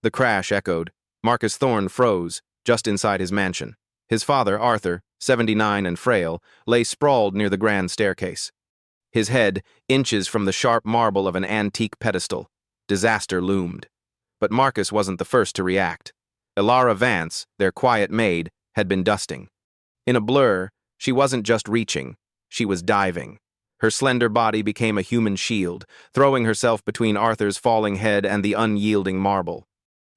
The crash echoed. Marcus Thorne froze, just inside his mansion. His father, Arthur, 79 and frail, lay sprawled near the grand staircase. His head, inches from the sharp marble of an antique pedestal. Disaster loomed. But Marcus wasn't the first to react. Elara Vance, their quiet maid, had been dusting. In a blur, she wasn't just reaching, she was diving. Her slender body became a human shield, throwing herself between Arthur's falling head and the unyielding marble.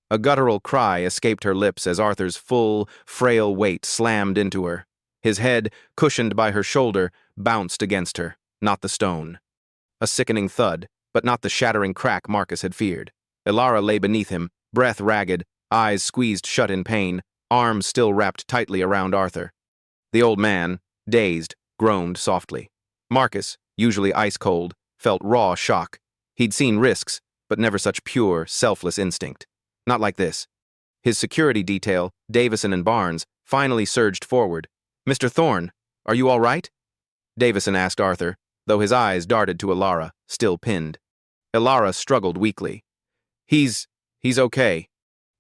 A guttural cry escaped her lips as Arthur's full, frail weight slammed into her. His head, cushioned by her shoulder, bounced against her, not the stone. A sickening thud, but not the shattering crack Marcus had feared. Elara lay beneath him, breath ragged, eyes squeezed shut in pain, arms still wrapped tightly around Arthur. The old man, dazed, groaned softly. Marcus, usually ice-cold, felt raw shock. He'd seen risks, but never such pure, selfless instinct. Not like this. His security detail, Davison and Barnes, finally surged forward. "Mr. Thorne, are you all right?" Davison asked Arthur, though his eyes darted to Elara, still pinned. Elara struggled weakly. He's okay,"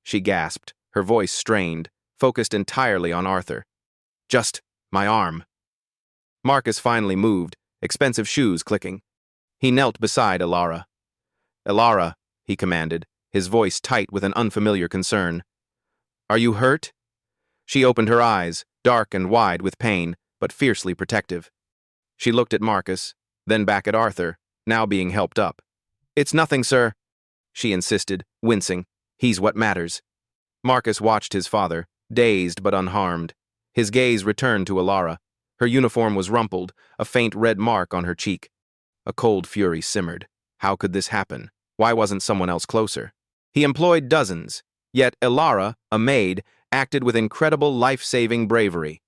she gasped, her voice strained, focused entirely on Arthur. "Just my arm." Marcus finally moved, expensive shoes clicking. He knelt beside Elara. "Elara," he commanded, his voice tight with an unfamiliar concern. "Are you hurt?" She opened her eyes, dark and wide with pain, but fiercely protective. She looked at Marcus, then back at Arthur, now being helped up. "It's nothing, sir," she insisted, wincing. "He's what matters." Marcus watched his father, dazed but unharmed. His gaze returned to Elara. Her uniform was rumpled, a faint red mark on her cheek. A cold fury simmered. How could this happen? Why wasn't someone else closer? He employed dozens, yet Elara, a maid, acted with incredible life-saving bravery.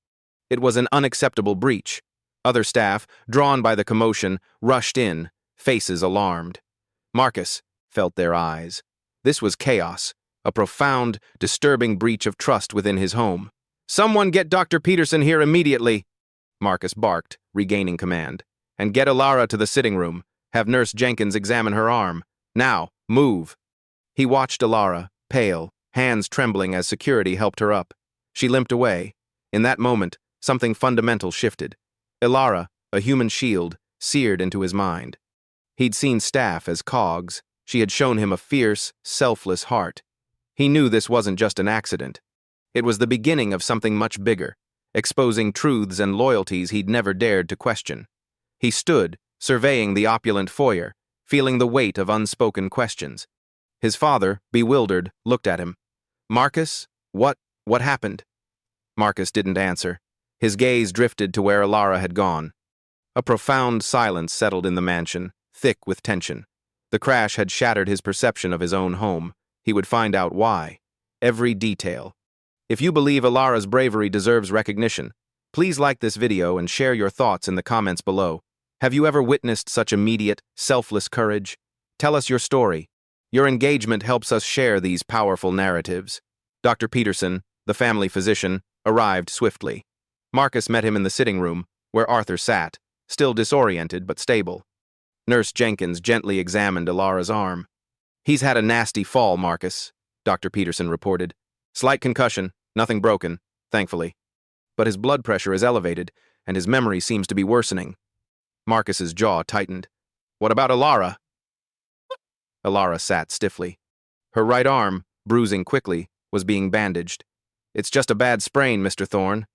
It was an unacceptable breach. Other staff, drawn by the commotion, rushed in, faces alarmed. Marcus felt their eyes. This was chaos, a profound, disturbing breach of trust within his home. "Someone get Dr. Peterson here immediately," Marcus barked, regaining command. "And get Elara to the sitting room. Have Nurse Jenkins examine her arm. Now, move." He watched Elara, pale, hands trembling as security helped her up. She limped away. In that moment, something fundamental shifted. Elara, a human shield, seared into his mind. He'd seen staff as cogs. She had shown him a fierce, selfless heart. He knew this wasn't just an accident. It was the beginning of something much bigger, exposing truths and loyalties he'd never dared to question. He stood, surveying the opulent foyer, feeling the weight of unspoken questions. His father, bewildered, looked at him. "Marcus, what happened?" Marcus didn't answer. His gaze drifted to where Elara had gone. A profound silence settled in the mansion, thick with tension. The crash had shattered his perception of his own home. He would find out why. Every detail. If you believe Elara's bravery deserves recognition, please like this video and share your thoughts in the comments below. Have you ever witnessed such immediate, selfless courage? Tell us your story. Your engagement helps us share these powerful narratives. Dr. Peterson, the family physician, arrived swiftly. Marcus met him in the sitting room, where Arthur sat, still disoriented but stable. Nurse Jenkins gently examined Elara's arm. "He's had a nasty fall, Marcus," Dr. Peterson reported. "Slight concussion, nothing broken, thankfully. But his blood pressure is elevated, and his memory seems to be worsening." Marcus's jaw tightened. "What about Elara?" Elara sat stiffly. Her right arm, bruising quickly, was being bandaged. "It's just a bad sprain, Mr. Thorne,"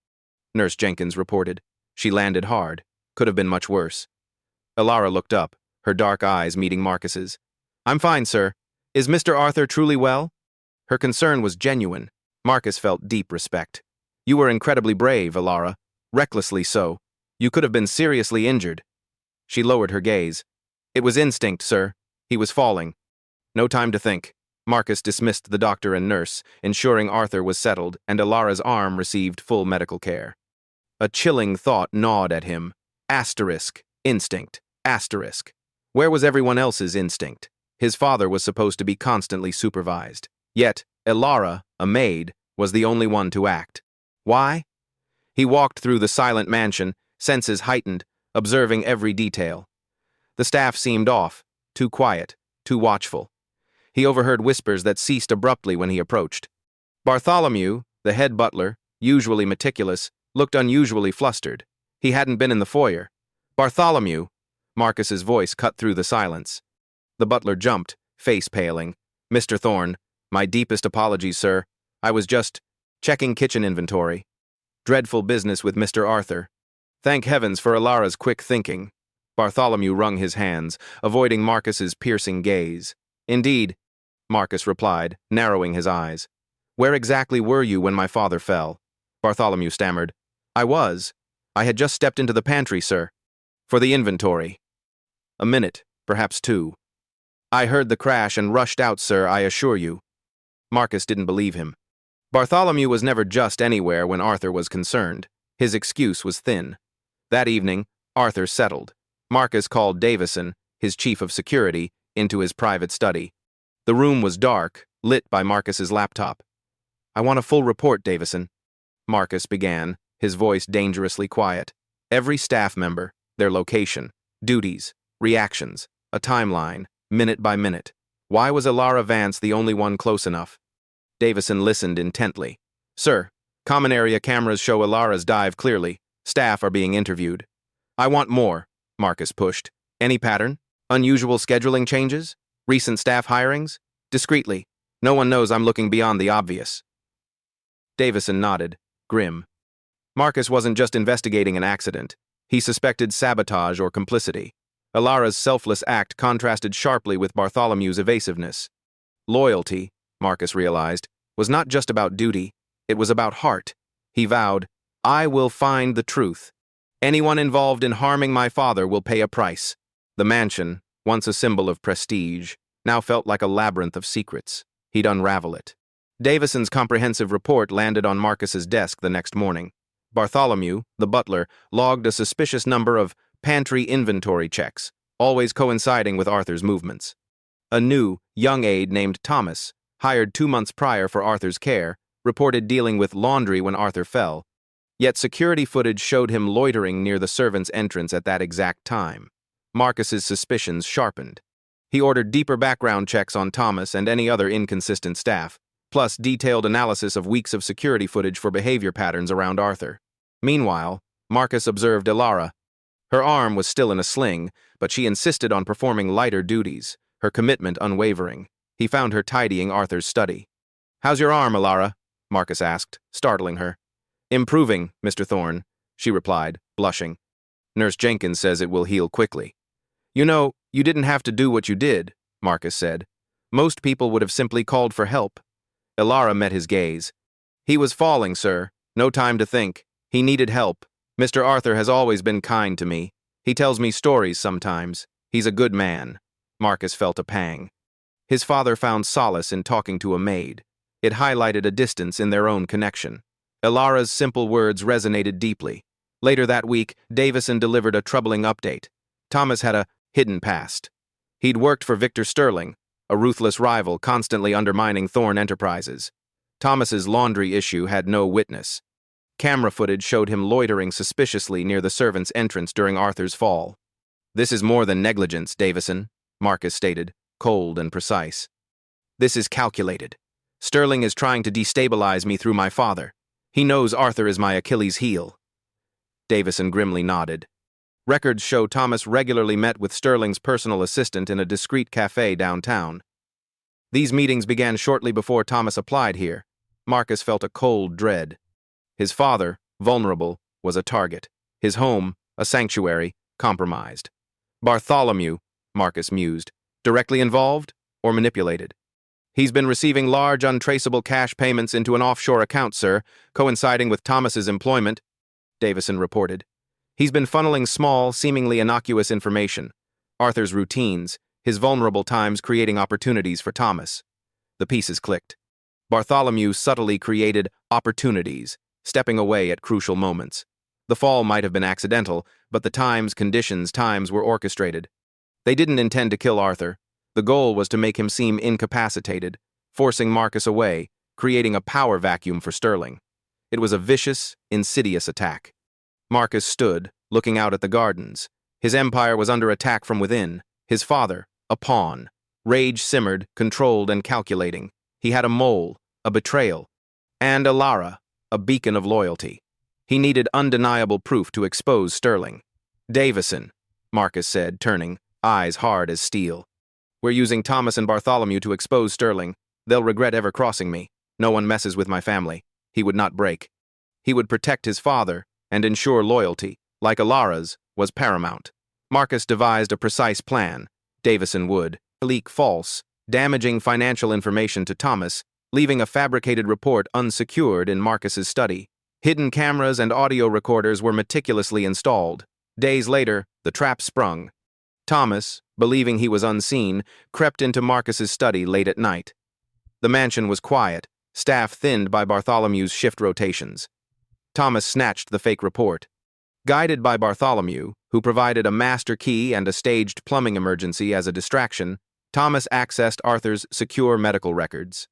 Nurse Jenkins reported. She landed hard. Could have been much worse. Elara looked up, her dark eyes meeting Marcus's. "I'm fine, sir. Is Mr. Arthur truly well?" Her concern was genuine. Marcus felt deep respect. "You were incredibly brave, Elara. Recklessly so. You could have been seriously injured." She lowered her gaze. "It was instinct, sir. He was falling." No time to think. Marcus dismissed the doctor and nurse, ensuring Arthur was settled and Elara's arm received full medical care. A chilling thought gnawed at him. Asterisk. Instinct. Asterisk. Where was everyone else's instinct? His father was supposed to be constantly supervised. Yet, Elara, a maid, was the only one to act. Why? He walked through the silent mansion, senses heightened, observing every detail. The staff seemed off, too quiet, too watchful. He overheard whispers that ceased abruptly when he approached. Bartholomew, the head butler, usually meticulous, looked unusually flustered. He hadn't been in the foyer. "Bartholomew!" Marcus's voice cut through the silence. The butler jumped, face paling. "Mr. Thorne, my deepest apologies, sir. I was just checking kitchen inventory. Dreadful business with Mr. Arthur." "Thank heavens for Alara's quick thinking." Bartholomew wrung his hands, avoiding Marcus's piercing gaze. "Indeed," Marcus replied, narrowing his eyes. "Where exactly were you when my father fell?" Bartholomew stammered. I had just stepped into the pantry, sir." "For the inventory." "A minute, perhaps two." "I heard the crash and rushed out, sir, I assure you." Marcus didn't believe him. Bartholomew was never just anywhere when Arthur was concerned. His excuse was thin. That evening, Arthur settled. Marcus called Davison, his chief of security, into his private study. The room was dark, lit by Marcus's laptop. "I want a full report, Davison," Marcus began, his voice dangerously quiet. "Every staff member, their location, duties, reactions, a timeline, minute by minute. Why was Alara Vance the only one close enough?" Davison listened intently. "Sir, common area cameras show Alara's dive clearly. Staff are being interviewed." "I want more," Marcus pushed. "Any pattern? Unusual scheduling changes? Recent staff hirings? Discreetly. No one knows I'm looking beyond the obvious." Davison nodded, grim. Marcus wasn't just investigating an accident. He suspected sabotage or complicity. Alara's selfless act contrasted sharply with Bartholomew's evasiveness. Loyalty, Marcus realized, was not just about duty, it was about heart. He vowed, "I will find the truth. Anyone involved in harming my father will pay a price." The mansion, once a symbol of prestige, now felt like a labyrinth of secrets. He'd unravel it. Davison's comprehensive report landed on Marcus's desk the next morning. Bartholomew, the butler, logged a suspicious number of pantry inventory checks, always coinciding with Arthur's movements. A new, young aide named Thomas, hired 2 months prior for Arthur's care, reported dealing with laundry when Arthur fell. Yet security footage showed him loitering near the servants' entrance at that exact time. Marcus's suspicions sharpened. He ordered deeper background checks on Thomas and any other inconsistent staff, plus detailed analysis of weeks of security footage for behavior patterns around Arthur. Meanwhile, Marcus observed Alara. Her arm was still in a sling, but she insisted on performing lighter duties, her commitment unwavering. He found her tidying Arthur's study. "How's your arm, Alara?" Marcus asked, startling her. "Improving, Mr. Thorne," she replied, blushing. "Nurse Jenkins says it will heal quickly." "You know, you didn't have to do what you did," Marcus said. "Most people would have simply called for help." Alara met his gaze. "He was falling, sir. No time to think. He needed help. Mr. Arthur has always been kind to me. He tells me stories sometimes. He's a good man." Marcus felt a pang. His father found solace in talking to a maid. It highlighted a distance in their own connection. Alara's simple words resonated deeply. Later that week, Davison delivered a troubling update. Thomas had a hidden past. He'd worked for Victor Sterling, a ruthless rival constantly undermining Thorne Enterprises. Thomas's laundry issue had no witness. Camera footage showed him loitering suspiciously near the servants' entrance during Arthur's fall. "This is more than negligence, Davison," Marcus stated, cold and precise. "This is calculated. Sterling is trying to destabilize me through my father. He knows Arthur is my Achilles' heel." Davison grimly nodded. Records show Thomas regularly met with Sterling's personal assistant in a discreet cafe downtown. These meetings began shortly before Thomas applied here. Marcus felt a cold dread. His father, vulnerable, was a target. His home, a sanctuary, compromised. Bartholomew, Marcus mused, directly involved or manipulated? "He's been receiving large, untraceable cash payments into an offshore account, sir, coinciding with Thomas's employment," Davison reported. "He's been funneling small, seemingly innocuous information. Arthur's routines, his vulnerable times creating opportunities for Thomas." The pieces clicked. Bartholomew subtly created opportunities, stepping away at crucial moments. The fall might have been accidental, but the times were orchestrated. They didn't intend to kill Arthur. The goal was to make him seem incapacitated, forcing Marcus away, creating a power vacuum for Sterling. It was a vicious, insidious attack. Marcus stood, looking out at the gardens. His empire was under attack from within, his father, a pawn. Rage simmered, controlled and calculating. He had a mole, a betrayal, and Alara, a beacon of loyalty. He needed undeniable proof to expose Sterling. Davison, Marcus said, turning, eyes hard as steel. We're using Thomas and Bartholomew to expose Sterling. They'll regret ever crossing me. No one messes with my family. He would not break. He would protect his father and ensure loyalty, like Alara's, was paramount. Marcus devised a precise plan. Davison would leak false, damaging financial information to Thomas, leaving a fabricated report unsecured in Marcus's study. Hidden cameras and audio recorders were meticulously installed. Days later, the trap sprung. Thomas, believing he was unseen, crept into Marcus's study late at night. The mansion was quiet, staff thinned by Bartholomew's shift rotations. Thomas snatched the fake report. Guided by Bartholomew, who provided a master key and a staged plumbing emergency as a distraction, Thomas accessed Arthur's secure medical records.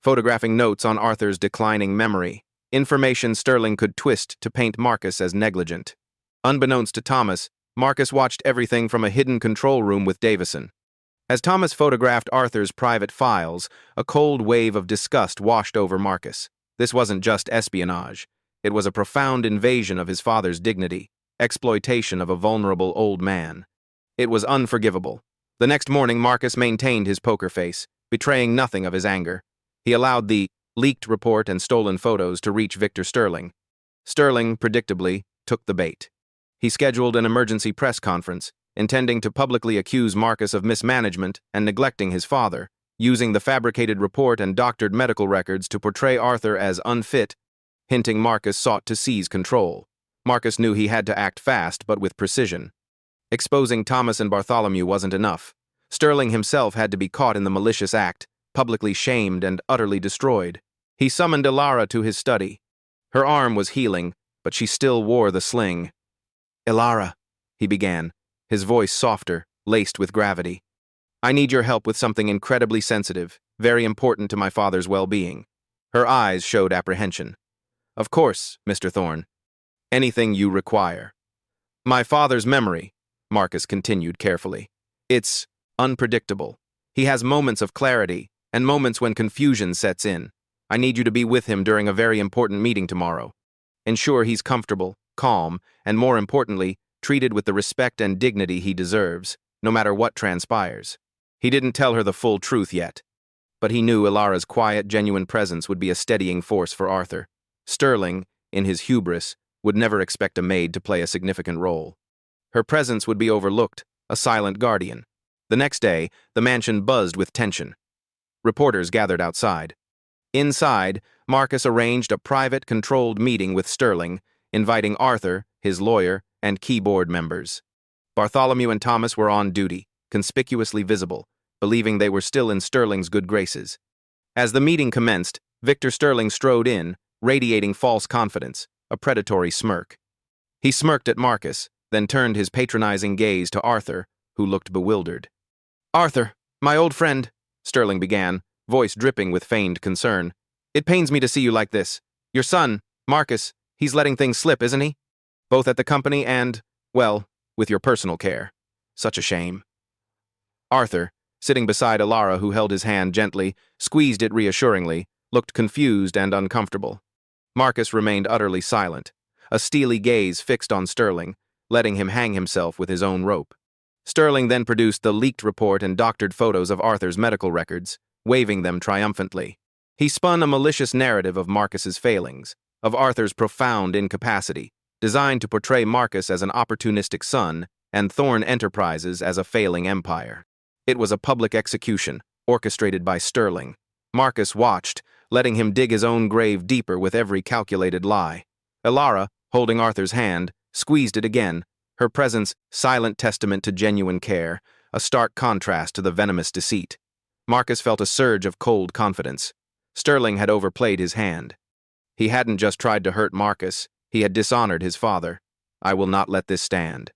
Photographing notes on Arthur's declining memory, information Sterling could twist to paint Marcus as negligent. Unbeknownst to Thomas, Marcus watched everything from a hidden control room with Davison. As Thomas photographed Arthur's private files, a cold wave of disgust washed over Marcus. This wasn't just espionage. It was a profound invasion of his father's dignity, exploitation of a vulnerable old man. It was unforgivable. The next morning, Marcus maintained his poker face, betraying nothing of his anger. He allowed the leaked report and stolen photos to reach Victor Sterling. Sterling, predictably, took the bait. He scheduled an emergency press conference, intending to publicly accuse Marcus of mismanagement and neglecting his father, using the fabricated report and doctored medical records to portray Arthur as unfit, hinting Marcus sought to seize control. Marcus knew he had to act fast, but with precision. Exposing Thomas and Bartholomew wasn't enough. Sterling himself had to be caught in the malicious act, publicly shamed and utterly destroyed. He summoned Alara to his study. Her arm was healing, but she still wore the sling. "Alara," he began, his voice softer, laced with gravity. "I need your help with something incredibly sensitive, very important to my father's well-being." Her eyes showed apprehension. "Of course, Mr. Thorne. Anything you require." "My father's memory," Marcus continued carefully. "It's unpredictable. He has moments of clarity and moments when confusion sets in. I need you to be with him during a very important meeting tomorrow. Ensure he's comfortable, calm, and more importantly, treated with the respect and dignity he deserves, no matter what transpires." He didn't tell her the full truth yet, but he knew Alara's quiet, genuine presence would be a steadying force for Arthur. Sterling, in his hubris, would never expect a maid to play a significant role. Her presence would be overlooked, a silent guardian. The next day, the mansion buzzed with tension. Reporters gathered outside. Inside, Marcus arranged a private, controlled meeting with Sterling, inviting Arthur, his lawyer, and key board members. Bartholomew and Thomas were on duty, conspicuously visible, believing they were still in Sterling's good graces. As the meeting commenced, Victor Sterling strode in, radiating false confidence, a predatory smirk. He smirked at Marcus, then turned his patronizing gaze to Arthur, who looked bewildered. "Arthur, my old friend," Sterling began, voice dripping with feigned concern. "It pains me to see you like this. Your son, Marcus, he's letting things slip, isn't he? Both at the company and, well, with your personal care. Such a shame." Arthur, sitting beside Alara, who held his hand gently, squeezed it reassuringly, looked confused and uncomfortable. Marcus remained utterly silent, a steely gaze fixed on Sterling, letting him hang himself with his own rope. Sterling then produced the leaked report and doctored photos of Arthur's medical records, waving them triumphantly. He spun a malicious narrative of Marcus's failings, of Arthur's profound incapacity, designed to portray Marcus as an opportunistic son and Thorne Enterprises as a failing empire. It was a public execution, orchestrated by Sterling. Marcus watched, letting him dig his own grave deeper with every calculated lie. Alara, holding Arthur's hand, squeezed it again, her presence silent testament to genuine care, a stark contrast to the venomous deceit. Marcus felt a surge of cold confidence. Sterling had overplayed his hand. He hadn't just tried to hurt Marcus, he had dishonored his father. "I will not let this stand,"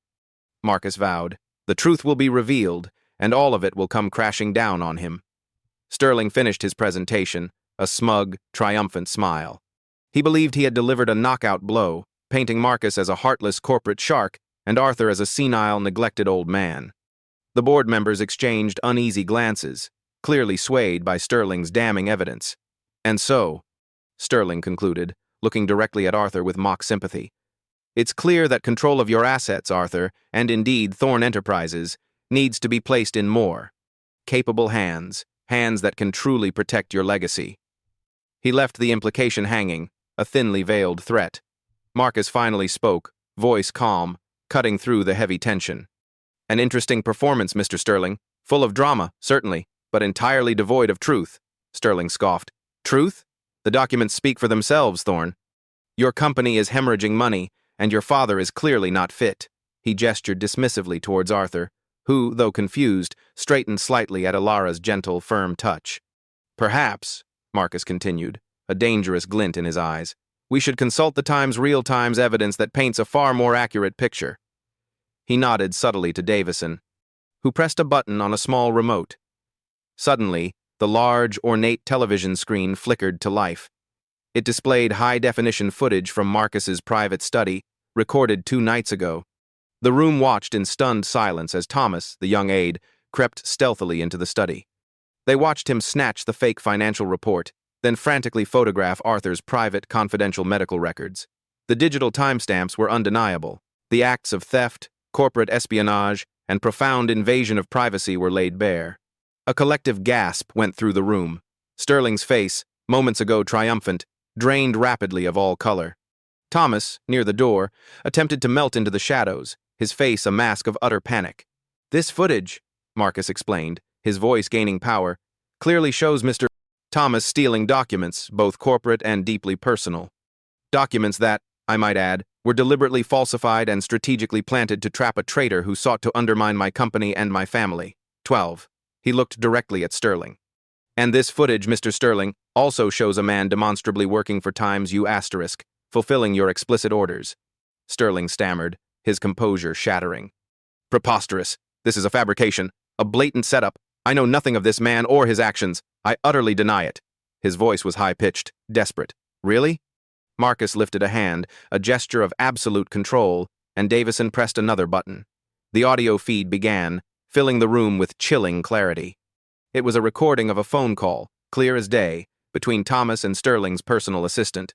Marcus vowed. "The truth will be revealed, and all of it will come crashing down on him." Sterling finished his presentation, a smug, triumphant smile. He believed he had delivered a knockout blow, painting Marcus as a heartless corporate shark and Arthur as a senile, neglected old man. The board members exchanged uneasy glances, clearly swayed by Sterling's damning evidence. "And so," Sterling concluded, looking directly at Arthur with mock sympathy, "it's clear that control of your assets, Arthur, and indeed Thorn Enterprises, needs to be placed in more capable hands, hands that can truly protect your legacy." He left the implication hanging, a thinly veiled threat. Marcus finally spoke, voice calm, cutting through the heavy tension. "An interesting performance, Mr. Sterling. Full of drama, certainly, but entirely devoid of truth," Sterling scoffed. "Truth? The documents speak for themselves, Thorn. Your company is hemorrhaging money, and your father is clearly not fit." He gestured dismissively towards Arthur, who, though confused, straightened slightly at Alara's gentle, firm touch. "Perhaps," Marcus continued, a dangerous glint in his eyes, "we should consult the Times' real-time evidence that paints a far more accurate picture." He nodded subtly to Davison, who pressed a button on a small remote. Suddenly, the large, ornate television screen flickered to life. It displayed high-definition footage from Marcus's private study, recorded 2 nights ago. The room watched in stunned silence as Thomas, the young aide, crept stealthily into the study. They watched him snatch the fake financial report, then frantically photograph Arthur's private, confidential medical records. The digital timestamps were undeniable. The acts of theft, corporate espionage, and profound invasion of privacy were laid bare. A collective gasp went through the room. Sterling's face, moments ago triumphant, drained rapidly of all color. Thomas, near the door, attempted to melt into the shadows, his face a mask of utter panic. "This footage," Marcus explained, his voice gaining power, "clearly shows Mr. Thomas stealing documents, both corporate and deeply personal. Documents that, I might add, were deliberately falsified and strategically planted to trap a traitor who sought to undermine my company and my family." 12. He looked directly at Sterling. "And this footage, Mr. Sterling, also shows a man demonstrably working for Times U*, fulfilling your explicit orders." Sterling stammered, his composure shattering. "Preposterous. This is a fabrication, a blatant setup. I know nothing of this man or his actions. I utterly deny it." His voice was high-pitched, desperate. "Really?" Marcus lifted a hand, a gesture of absolute control, and Davison pressed another button. The audio feed began, filling the room with chilling clarity. It was a recording of a phone call, clear as day, between Thomas and Sterling's personal assistant.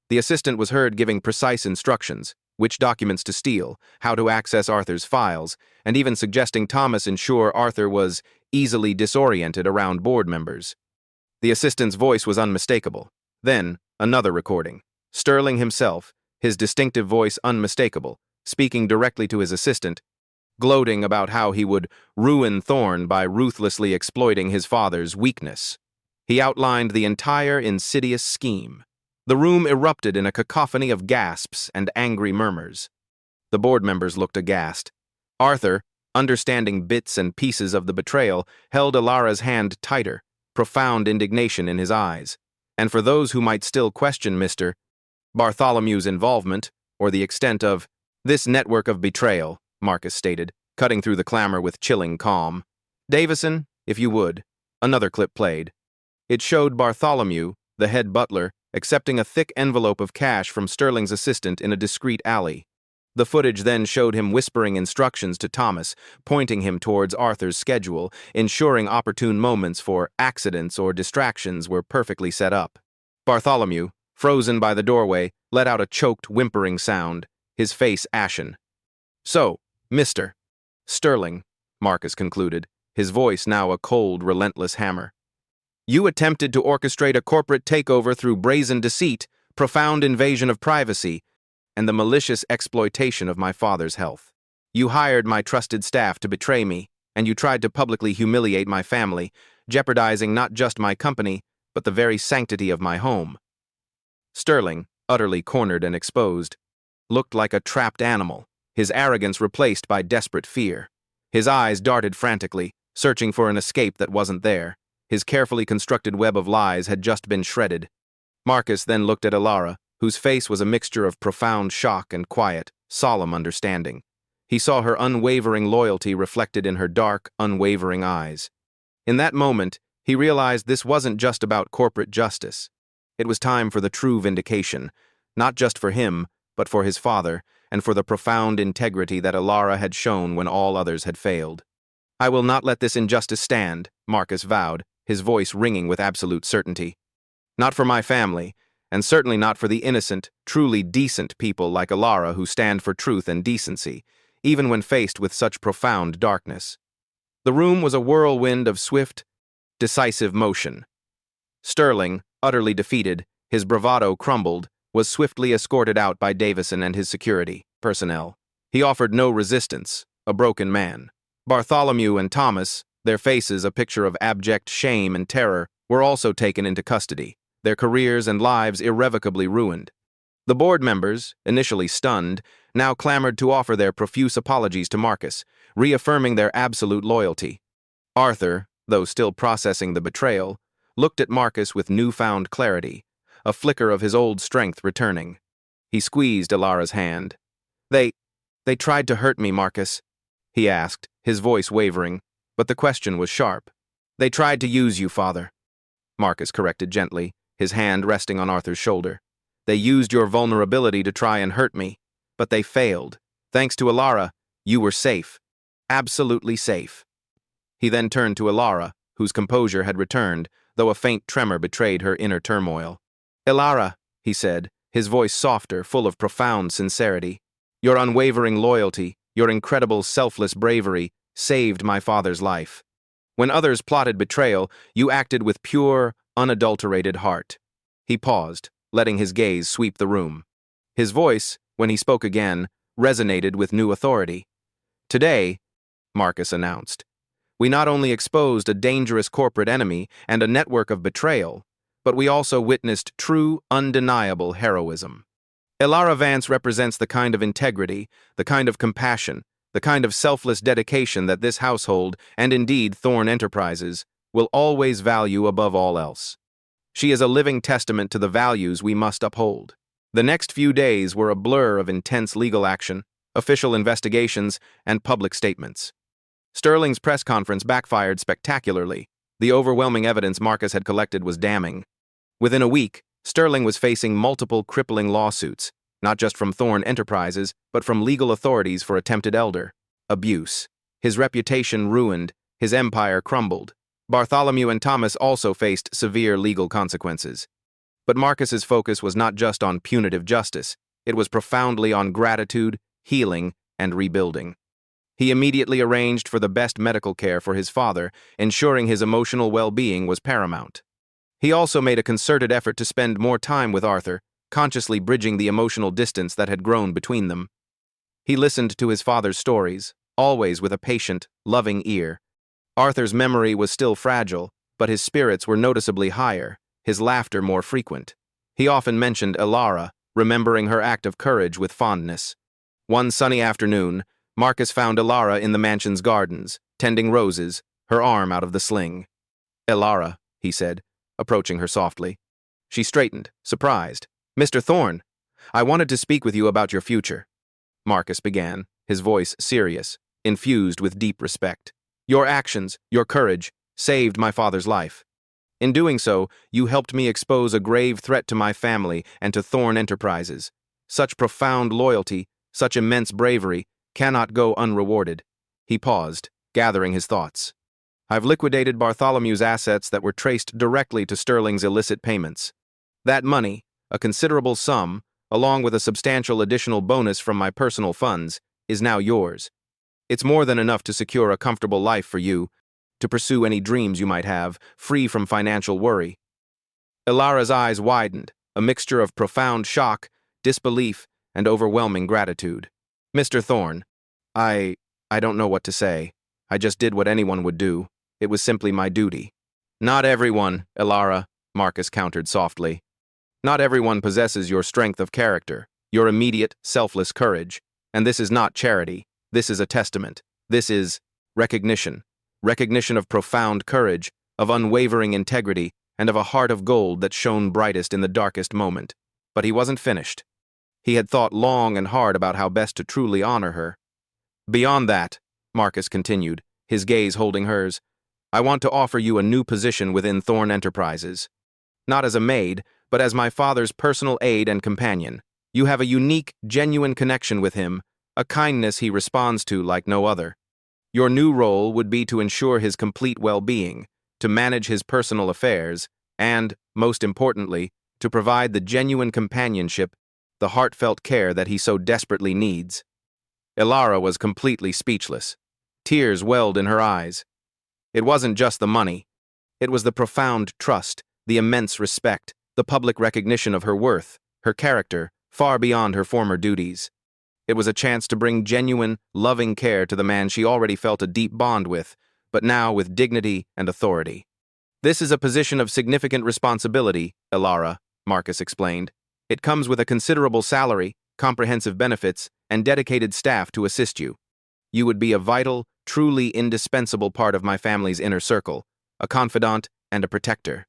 The assistant was heard giving precise instructions, which documents to steal, how to access Arthur's files, and even suggesting Thomas ensure Arthur was easily disoriented around board members. The assistant's voice was unmistakable. Then, another recording. Sterling himself, his distinctive voice unmistakable, speaking directly to his assistant, gloating about how he would ruin Thorn by ruthlessly exploiting his father's weakness. He outlined the entire insidious scheme. The room erupted in a cacophony of gasps and angry murmurs. The board members looked aghast. Arthur, understanding bits and pieces of the betrayal, held Alara's hand tighter, profound indignation in his eyes. And for those who might still question Mr. Bartholomew's involvement, or the extent of this network of betrayal, Marcus stated, cutting through the clamor with chilling calm. "Davison, if you would." Another clip played. It showed Bartholomew, the head butler, accepting a thick envelope of cash from Sterling's assistant in a discreet alley. The footage then showed him whispering instructions to Thomas, pointing him towards Arthur's schedule, ensuring opportune moments for accidents or distractions were perfectly set up. Bartholomew, frozen by the doorway, let out a choked, whimpering sound, his face ashen. "So, Mr. Sterling," Marcus concluded, his voice now a cold, relentless hammer, "you attempted to orchestrate a corporate takeover through brazen deceit, profound invasion of privacy, and the malicious exploitation of my father's health. You hired my trusted staff to betray me, and you tried to publicly humiliate my family, jeopardizing not just my company, but the very sanctity of my home." Sterling, utterly cornered and exposed, looked like a trapped animal, his arrogance replaced by desperate fear. His eyes darted frantically, searching for an escape that wasn't there. His carefully constructed web of lies had just been shredded. Marcus then looked at Alara, whose face was a mixture of profound shock and quiet, solemn understanding. He saw her unwavering loyalty reflected in her dark, unwavering eyes. In that moment, he realized this wasn't just about corporate justice. It was time for the true vindication, not just for him, but for his father, and for the profound integrity that Alara had shown when all others had failed. I will not let this injustice stand, Marcus vowed, his voice ringing with absolute certainty. Not for my family, and certainly not for the innocent, truly decent people like Alara who stand for truth and decency, even when faced with such profound darkness. The room was a whirlwind of swift, decisive motion. Sterling, utterly defeated, his bravado crumbled, was swiftly escorted out by Davison and his security personnel. He offered no resistance, a broken man. Bartholomew and Thomas, their faces a picture of abject shame and terror, were also taken into custody, their careers and lives irrevocably ruined. The board members, initially stunned, now clamored to offer their profuse apologies to Marcus, reaffirming their absolute loyalty. Arthur, though still processing the betrayal, looked at Marcus with newfound clarity, a flicker of his old strength returning. He squeezed Alara's hand. They tried to hurt me, Marcus," he asked, his voice wavering, but the question was sharp. "They tried to use you, Father," Marcus corrected gently, his hand resting on Arthur's shoulder. "They used your vulnerability to try and hurt me, but they failed. Thanks to Alara, you were safe. Absolutely safe." He then turned to Alara, whose composure had returned, though a faint tremor betrayed her inner turmoil. "Alara," he said, his voice softer, full of profound sincerity, "your unwavering loyalty, your incredible selfless bravery, saved my father's life. When others plotted betrayal, you acted with pure, unadulterated heart." He paused, letting his gaze sweep the room. His voice, when he spoke again, resonated with new authority. "Today," Marcus announced, "we not only exposed a dangerous corporate enemy and a network of betrayal, but we also witnessed true, undeniable heroism. Alara Vance represents the kind of integrity, the kind of compassion, the kind of selfless dedication that this household, and indeed Thorn Enterprises, will always value above all else. She is a living testament to the values we must uphold." The next few days were a blur of intense legal action, official investigations, and public statements. Sterling's press conference backfired spectacularly. The overwhelming evidence Marcus had collected was damning. Within a week, Sterling was facing multiple crippling lawsuits, not just from Thorn Enterprises, but from legal authorities for attempted elder abuse. His reputation ruined, his empire crumbled. Bartholomew and Thomas also faced severe legal consequences. But Marcus's focus was not just on punitive justice, it was profoundly on gratitude, healing, and rebuilding. He immediately arranged for the best medical care for his father, ensuring his emotional well-being was paramount. He also made a concerted effort to spend more time with Arthur, consciously bridging the emotional distance that had grown between them. He listened to his father's stories, always with a patient, loving ear. Arthur's memory was still fragile, but his spirits were noticeably higher, his laughter more frequent. He often mentioned Alara, remembering her act of courage with fondness. One sunny afternoon, Marcus found Alara in the mansion's gardens, tending roses, her arm out of the sling. "Alara," he said, approaching her softly. She straightened, surprised. "Mr. Thorn, I wanted to speak with you about your future," Marcus began, his voice serious, infused with deep respect. "Your actions, your courage, saved my father's life. In doing so, you helped me expose a grave threat to my family and to Thorn Enterprises. Such profound loyalty, such immense bravery, cannot go unrewarded." He paused, gathering his thoughts. "I've liquidated Bartholomew's assets that were traced directly to Sterling's illicit payments. That money, a considerable sum, along with a substantial additional bonus from my personal funds, is now yours. It's more than enough to secure a comfortable life for you, to pursue any dreams you might have, free from financial worry." Alara's eyes widened, a mixture of profound shock, disbelief, and overwhelming gratitude. "Mr. Thorn, I don't know what to say. I just did what anyone would do. It was simply my duty." "Not everyone, Alara," Marcus countered softly. "Not everyone possesses your strength of character, your immediate, selfless courage. And this is not charity. This is a testament. This is recognition. Recognition of profound courage, of unwavering integrity, and of a heart of gold that shone brightest in the darkest moment." But he wasn't finished. He had thought long and hard about how best to truly honor her. "Beyond that," Marcus continued, his gaze holding hers, "I want to offer you a new position within Thorn Enterprises. Not as a maid, but as my father's personal aide and companion. You have a unique, genuine connection with him, a kindness he responds to like no other. Your new role would be to ensure his complete well-being, to manage his personal affairs, and, most importantly, to provide the genuine companionship, the heartfelt care that he so desperately needs. Elara was completely speechless. Tears welled in her eyes. It wasn't just the money. It was the profound trust, the immense respect, the public recognition of her worth, her character, far beyond her former duties. It was a chance to bring genuine, loving care to the man she already felt a deep bond with, but now with dignity and authority. This is a position of significant responsibility, Elara, Marcus explained. It comes with a considerable salary, comprehensive benefits, and dedicated staff to assist you. You would be a vital, truly indispensable part of my family's inner circle, a confidant and a protector.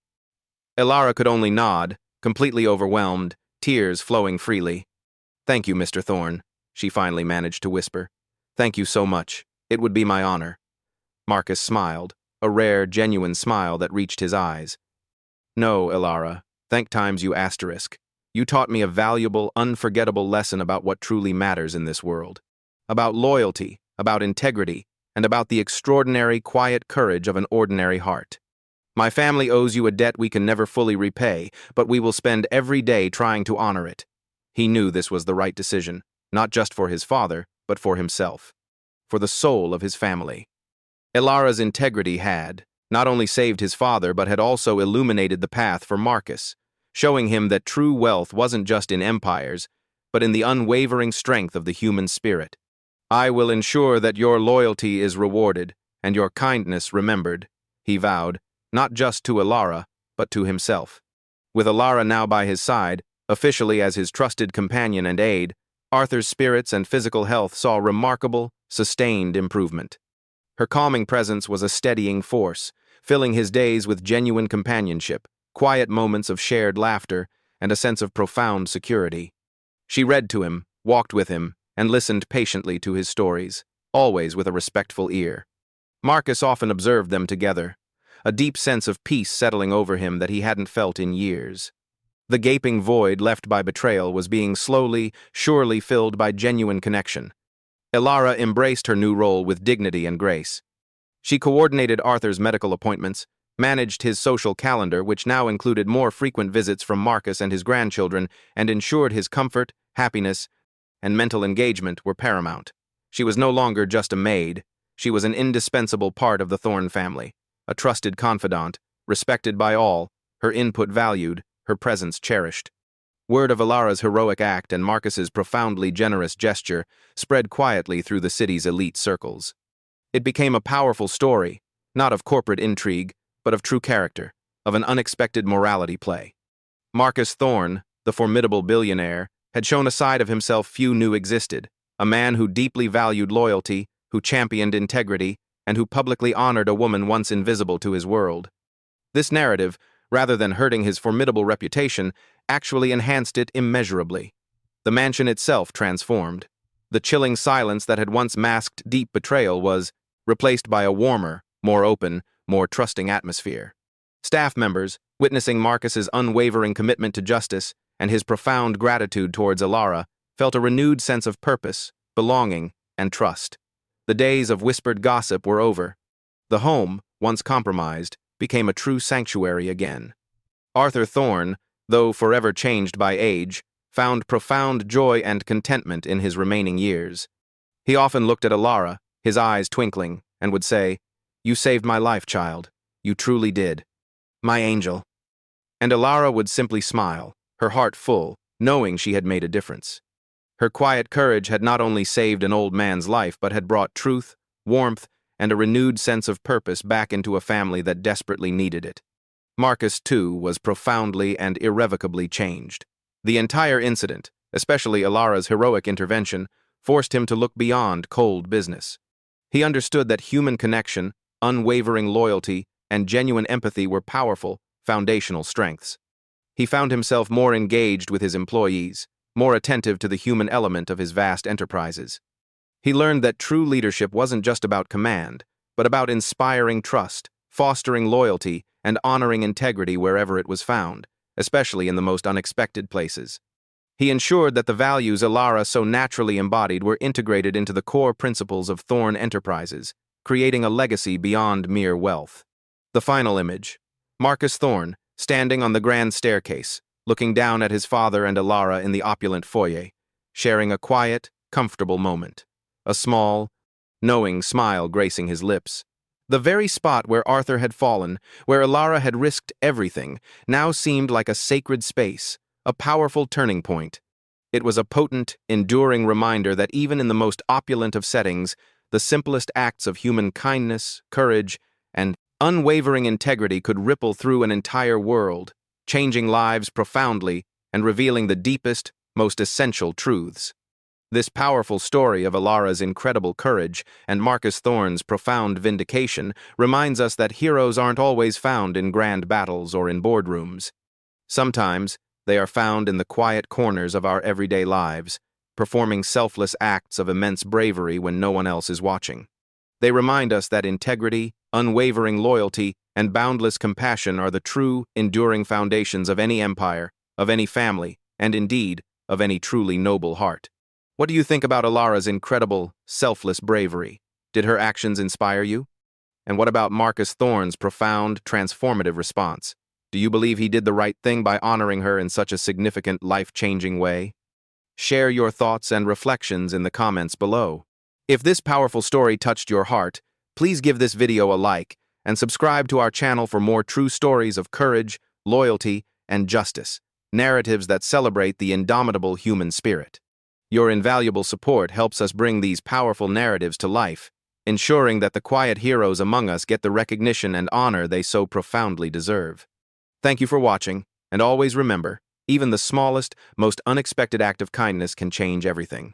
Elara could only nod, completely overwhelmed, tears flowing freely. Thank you, Mr. Thorne, she finally managed to whisper. Thank you so much. It would be my honor. Marcus smiled, a rare, genuine smile that reached his eyes. No, Elara, thank times you asterisk. You taught me a valuable, unforgettable lesson about what truly matters in this world. About loyalty, about integrity, and about the extraordinary, quiet courage of an ordinary heart. My family owes you a debt we can never fully repay, but we will spend every day trying to honor it. He knew this was the right decision, not just for his father, but for himself. For the soul of his family. Elara's integrity had not only saved his father, but had also illuminated the path for Marcus, showing him that true wealth wasn't just in empires, but in the unwavering strength of the human spirit. I will ensure that your loyalty is rewarded, and your kindness remembered, he vowed, not just to Elara, but to himself. With Elara now by his side, officially as his trusted companion and aide, Arthur's spirits and physical health saw remarkable, sustained improvement. Her calming presence was a steadying force, filling his days with genuine companionship, quiet moments of shared laughter, and a sense of profound security. She read to him, walked with him, and listened patiently to his stories, always with a respectful ear. Marcus often observed them together, a deep sense of peace settling over him that he hadn't felt in years. The gaping void left by betrayal was being slowly, surely filled by genuine connection. Elara embraced her new role with dignity and grace. She coordinated Arthur's medical appointments, managed his social calendar, which now included more frequent visits from Marcus and his grandchildren, and ensured his comfort, happiness, and mental engagement were paramount. She was no longer just a maid. She was an indispensable part of the Thorne family, a trusted confidant, respected by all, her input valued, her presence cherished. Word of Elara's heroic act and Marcus's profoundly generous gesture spread quietly through the city's elite circles. It became a powerful story, not of corporate intrigue, but of true character, of an unexpected morality play. Marcus Thorne, the formidable billionaire, had shown a side of himself few knew existed, a man who deeply valued loyalty, who championed integrity, and who publicly honored a woman once invisible to his world. This narrative, rather than hurting his formidable reputation, actually enhanced it immeasurably. The mansion itself transformed. The chilling silence that had once masked deep betrayal was replaced by a warmer, more open, more trusting atmosphere. Staff members, witnessing Marcus's unwavering commitment to justice and his profound gratitude towards Elara, felt a renewed sense of purpose, belonging, and trust. The days of whispered gossip were over. The home, once compromised, became a true sanctuary again. Arthur Thorne, though forever changed by age, found profound joy and contentment in his remaining years. He often looked at Elara, his eyes twinkling, and would say, "You saved my life, child. You truly did. My angel." And Elara would simply smile, her heart full, knowing she had made a difference. Her quiet courage had not only saved an old man's life, but had brought truth, warmth, and a renewed sense of purpose back into a family that desperately needed it. Marcus, too, was profoundly and irrevocably changed. The entire incident, especially Elara's heroic intervention, forced him to look beyond cold business. He understood that human connection, unwavering loyalty, and genuine empathy were powerful, foundational strengths. He found himself more engaged with his employees, more attentive to the human element of his vast enterprises. He learned that true leadership wasn't just about command, but about inspiring trust, fostering loyalty, and honoring integrity wherever it was found, especially in the most unexpected places. He ensured that the values Elara so naturally embodied were integrated into the core principles of Thorne Enterprises, creating a legacy beyond mere wealth. The final image. Marcus Thorne, standing on the grand staircase, looking down at his father and Alara in the opulent foyer, sharing a quiet, comfortable moment. A small, knowing smile gracing his lips. The very spot where Arthur had fallen, where Alara had risked everything, now seemed like a sacred space, a powerful turning point. It was a potent, enduring reminder that even in the most opulent of settings, the simplest acts of human kindness, courage, and unwavering integrity could ripple through an entire world, changing lives profoundly and revealing the deepest, most essential truths. This powerful story of Alara's incredible courage and Marcus Thorne's profound vindication reminds us that heroes aren't always found in grand battles or in boardrooms. Sometimes, they are found in the quiet corners of our everyday lives, performing selfless acts of immense bravery when no one else is watching. They remind us that integrity, unwavering loyalty, and boundless compassion are the true, enduring foundations of any empire, of any family, and indeed, of any truly noble heart. What do you think about Alara's incredible, selfless bravery? Did her actions inspire you? And what about Marcus Thorne's profound, transformative response? Do you believe he did the right thing by honoring her in such a significant, life-changing way? Share your thoughts and reflections in the comments below. If this powerful story touched your heart, please give this video a like and subscribe to our channel for more true stories of courage, loyalty, and justice, narratives that celebrate the indomitable human spirit. Your invaluable support helps us bring these powerful narratives to life, ensuring that the quiet heroes among us get the recognition and honor they so profoundly deserve. Thank you for watching, and always remember, even the smallest, most unexpected act of kindness can change everything.